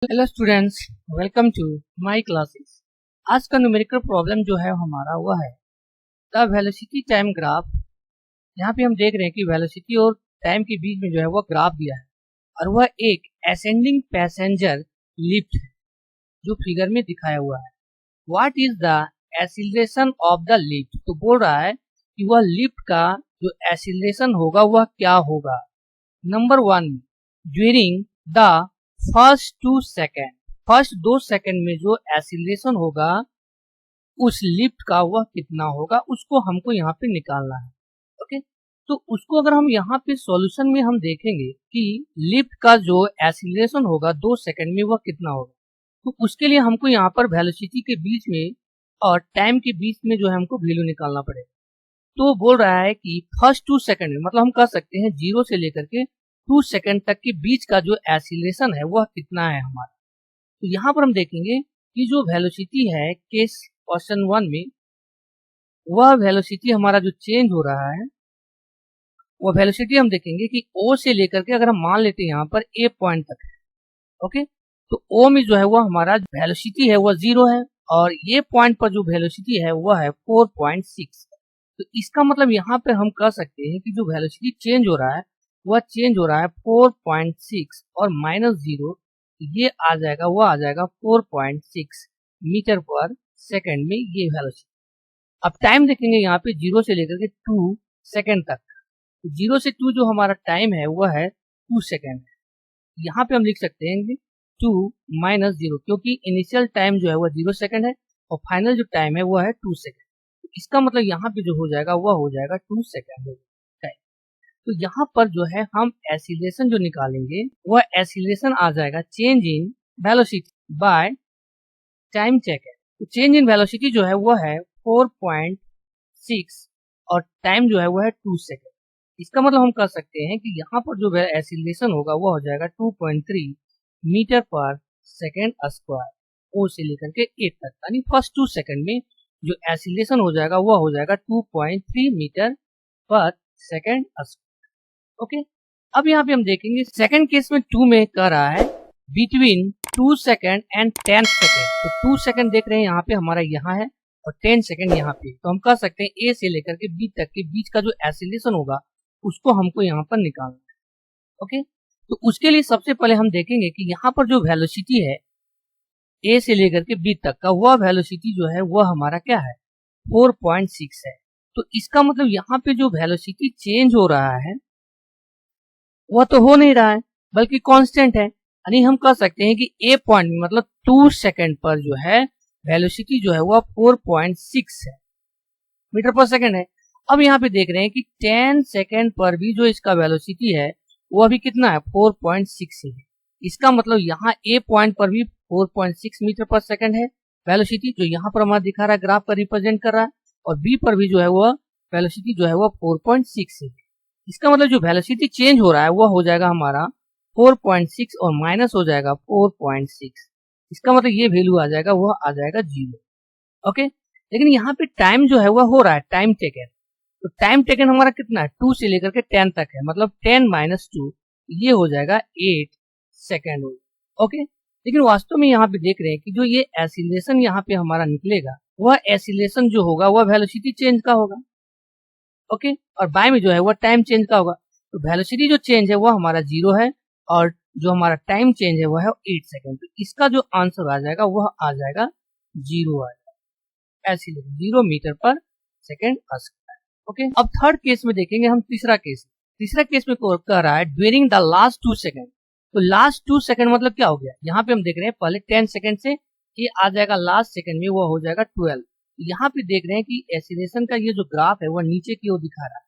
Hello students, welcome to my classes. आज का numerical problem जो है हमारा वह है द वेलोसिटी टाइम ग्राफ। यहाँ पे हम देख रहे हैं कि वेलोसिटी और टाइम के बीच में जो है वह ग्राफ दिया है और वह एक असेंडिंग पैसेंजर लिफ्ट है जो फिगर में दिखाया हुआ है। What is the acceleration of the lift? तो बोल रहा है कि वह लिफ्ट का जो एक्सीलरेशन होगा वह क्या होगा। Number 1, during the first 2 second में जो एक्सीलरेशन होगा उस लिफ्ट का वह कितना होगा, उसको हमको यहाँ पे निकालना है। ओके, तो उसको अगर हम यहाँ पे सॉल्यूशन में हम देखेंगे कि लिफ्ट का जो एक्सीलरेशन होगा 2 सेकंड में वह कितना होगा, तो उसके लिए हमको यहाँ पर वेलोसिटी के बीच में और टाइम के बीच में जो है हमको वैल्यू निकालना पड़ेगा। तो बोल रहा है कि फर्स्ट 2 सेकंड में, मतलब हम कह सकते हैं 0 से लेकर के 2 सेकंड तक के बीच का जो एक्सीलरेशन है वह कितना है हमारा। तो यहाँ पर हम देखेंगे कि जो वेलोसिटी है केस क्वेश्चन 1 में, वह वेलोसिटी हमारा जो चेंज हो रहा है वह वेलोसिटी हम देखेंगे कि O से लेकर के, अगर हम मान लेते हैं यहाँ पर A पॉइंट तक है। ओके, तो O में जो है वह हमारा वेलोसिटी है वह 0 है और ये पॉइंट पर जो वेलोसिटी है वह है 4.6। तो इसका मतलब यहाँ पे हम कह सकते हैं कि जो वेलोसिटी चेंज हो रहा है वह चेंज हो रहा है 4.6 और -0, ये आ जाएगा, वह आ जाएगा 4.6 मीटर पर सेकंड में ये वेलोसिटी। अब टाइम देखेंगे यहाँ पे 0 से लेकर के 2 सेकंड तक। 0 से 2 जो हमारा टाइम है वह है 2 सेकंड है। यहाँ पे हम लिख सकते हैं 2 - 0, क्योंकि इनिशियल टाइम जो है वह 0 सेकंड है और फाइनल जो टाइम है वह है 2 सेकंड। इसका मतलब यहाँ पे जो हो जाएगा वह हो जाएगा 2 सेकंड टाइम। तो यहाँ पर जो है हम एक्सीलरेशन जो निकालेंगे वह एक्सीलरेशन आ जाएगा change in velocity by time taken. तो चेंज इन वेलोसिटी जो है वह है 4.6 और टाइम जो है वह है 2 सेकंड। इसका मतलब हम कह सकते हैं कि यहाँ पर जो एक्सीलरेशन होगा वह हो जाएगा 2.3 मीटर पर सेकंड स्क्वायर, O से लेकर के A तक, यानी फर्स्ट 2 सेकंड में जो एक्सीलरेशन हो जाएगा वह हो जाएगा 2.3 मीटर पर सेकंड स्क्वायर। ओके, अब यहाँ पे हम देखेंगे सेकंड केस में 2 में कह रहा है बिटवीन 2 सेकंड एंड 10 सेकंड। तो 2 सेकंड देख रहे हैं यहाँ पे हमारा यहाँ है और 10 सेकंड यहाँ पे, तो हम कह सकते हैं A से लेकर के B तक के बीच का जो एक्सीलरेशन होगा उसको हमको यहाँ पर निकालना है। ओके, तो उसके लिए सबसे पहले हम देखेंगे कि यहाँ पर जो वेलोसिटी है A से लेकर के B तक का, वह वेलोसिटी जो है वह हमारा क्या है 4.6 है। तो इसका मतलब यहाँ पे जो वेलोसिटी चेंज हो रहा है वह तो हो नहीं रहा है बल्कि कांस्टेंट है, यानी हम कह सकते हैं कि A पॉइंट में, मतलब 2 सेकंड पर जो है वेलोसिटी जो है वह 4.6 है मीटर पर सेकंड है। अब यहाँ पे देख रहे हैं कि 10 सेकंड पर भी जो इसका वेलोसिटी है वो अभी कितना है 4.6 है। इसका मतलब यहाँ A पॉइंट पर भी 4.6 मीटर पर सेकंड है वेलोसिटी, जो यहाँ पर हमारा दिखा रहा है, ग्राफ पर रिप्रेजेंट कर रहा है, और B पर भी जो है वह वेलोसिटी जो है वह 4.6 है। इसका मतलब जो वेलोसिटी चेंज हो रहा है वह हो जाएगा हमारा 4.6 और माइनस हो जाएगा 4.6। इसका मतलब ये वैल्यू आ जाएगा, वह आ जाएगा 0। ओके, लेकिन यहाँ पे टाइम जो है वह हो रहा है टाइम टेकन। तो टाइम टेकन हमारा कितना है 2 से लेकर के 10 तक है, मतलब 10 - 2, ये हो जाएगा 8 सेकेंड। ओके, लेकिन वास्तव में यहाँ पे देख रहे हैं कि जो ये एक्सीलरेशन यहाँ पे हमारा निकलेगा वह एक्सीलरेशन जो होगा वह वेलोसिटी चेंज का होगा। ओके, और बाय में जो है वह टाइम चेंज का होगा। तो वेलोसिटी जो चेंज है वह हमारा 0 है और जो हमारा टाइम चेंज है वह है 8 सेकेंड। तो इसका जो आंसर आ जाएगा वह आ जाएगा 0 आ जाएगा, एक्सीलरेशन 0 मीटर पर सेकेंड स्क्वायर। ओके, अब थर्ड केस में देखेंगे हम तीसरा केस में कह रहा है ड्यूरिंग द लास्ट 2 सेकंड। तो लास्ट 2 सेकंड मतलब क्या हो गया, यहाँ पे हम देख रहे हैं पहले 10 सेकंड से ये आ जाएगा लास्ट सेकंड में वह हो जाएगा 12। यहाँ पे देख रहे हैं कि एक्सीलरेशन का ये जो ग्राफ है वह नीचे की ओर दिखा रहा है।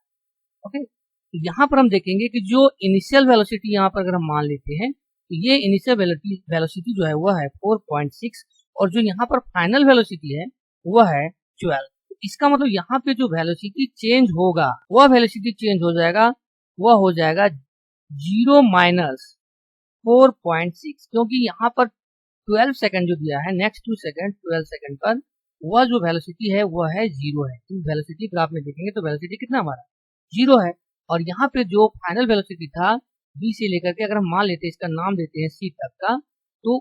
ओके, तो यहाँ पर हम देखेंगे कि जो इनिशियल वेलोसिटी यहाँ पर अगर हम मान लेते हैं तो ये इनिशियल वेलोसिटी जो है वह है 4.6 और जो यहाँ पर फाइनल वेलोसिटी है वह है 12। इसका मतलब यहाँ पे जो वेलोसिटी चेंज होगा वह वेलोसिटी चेंज हो जाएगा, वह हो जाएगा 0 - 4.6, क्योंकि यहाँ पर 12 सेकंड जो दिया है, नेक्स्ट 2 सेकंड 12 सेकंड पर वह जो वेलोसिटी है वह है 0 है। तो वेलोसिटी ग्राफ में देखेंगे तो वेलोसिटी कितना हमारा 0 है, और यहाँ पे जो फाइनल वेलोसिटी था B से लेकर के, अगर हम मान लेते हैं इसका नाम देते हैं C तक का, तो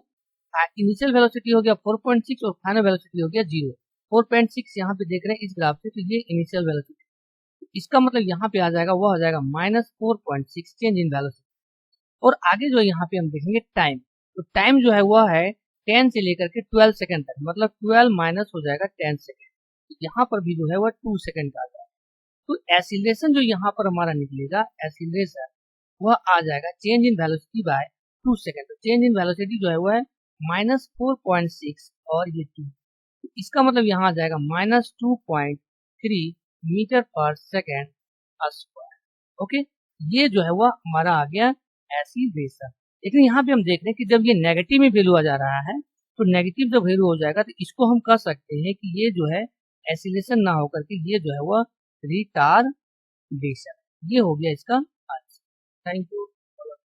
इनिशियल वेलोसिटी हो गया 4.6 और फाइनल वेलोसिटी हो गया 0। 4.6 यहाँ पे देख रहे हैं इस ग्राफ से, तो ये इनिशियल वेलोसिटी, इसका मतलब यहाँ पे आ जाएगा वो आ जाएगा -4.6 चेंज इन वेलोसिटी। और आगे जो यहाँ पे हम देखेंगे टाइम, तो टाइम जो है वो है 10 से लेकर के 12 सेकंड तक, मतलब 12 माइनस हो जाएगा 10 सेकंड, तो यहाँ पर भी जो है वह 2 सेकंड का आ जाएगा। तो एसिलेशन जो यहाँ पर हमारा निकलेगा, एसिलेशन वह आ जाएगा change in velocity bye 2 second. तो चेंज इन वेलोसिटी जो है वह है -4.6 और ये 2, तो इसका मतलब यहाँ आ जाएगा -2.3 मीटर पर सेकेंड स्क्वायर। ओके, ये जो है वह हमारा आ गया एसिलेशन। लेकिन यहाँ पे हम देख रहे हैं कि जब ये नेगेटिव में वैल्यू आ जा रहा है, तो नेगेटिव जब वैल्यू हो जाएगा तो इसको हम कह सकते हैं कि ये जो है एसिलेशन ना होकर के ये जो है वह रिटार्डेशन। ये हो गया इसका आंसर। Thank you.